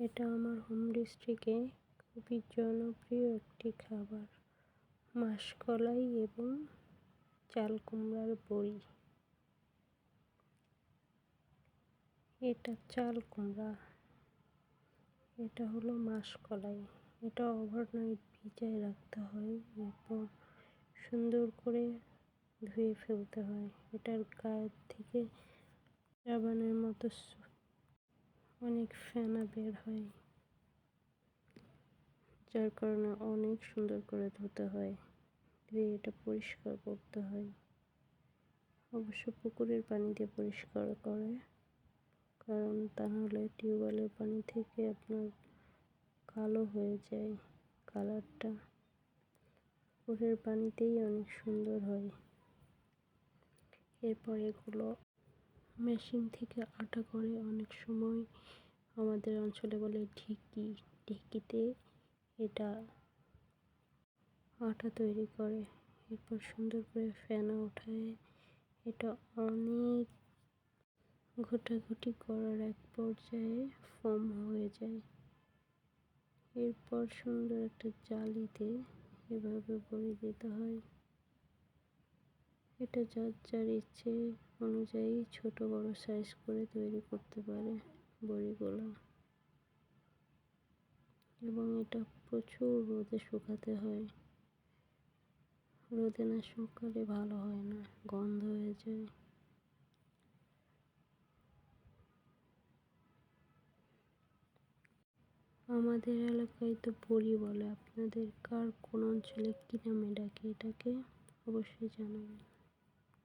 এটা আমার হোম ডিস্ট্রিক্টে খুবই জনপ্রিয় একটি খাবার, মাসকলাই এবং চাল কুমড়ার বড়ি। এটা চাল কুমড়া, এটা হলো মাসকলাই। এটা ওভারনাইট ভিজায় রাখতে হয়, এরপর সুন্দর করে ধুয়ে ফেলতে হয়। এটার গায়ের থেকে সাবানের মতো অনেক ফেনা বের হয়, যার কারণে অনেক সুন্দর করে ধুতে হয়, ধুয়ে এটা পরিষ্কার করতে হয়। অবশ্য পুকুরের পানি দিয়ে পরিষ্কার করে, কারণ তাহলে টিউবওয়েলের পানি থেকে আপনার কালো হয়ে যায় কালারটা। পুকুরের পানিতেই অনেক সুন্দর হয়। এরপর এগুলো মেশিন থেকে আটা করে, অনেক সময় আমাদের অঞ্চলে বলে ঢেঁকি, ঢেঁকিতে এটা আটা তৈরি করে। এরপর সুন্দর করে ফেনা ওঠায় এটা অনেক ঘোটাঘুটি করার এক পর্যায়ে ফোম হয়ে যায়। এরপর সুন্দর একটা জালিতে এভাবে ভরে দিতে হয়। এটা যার যার ইচ্ছে অনুযায়ী ছোট বড় সাইজ করে তৈরি করতে পারে বড়িগুলো। এবং এটা প্রচুর রোদে শুকাতে হয়, রোদে না শুকালে ভালো হয় না, গন্ধ হয়ে যায়। আমাদের এলাকায় তো বড়ি বলে, আপনাদের কার কোন অঞ্চলে কি নামে ডাকে এটাকে অবশ্যই জানাবেন।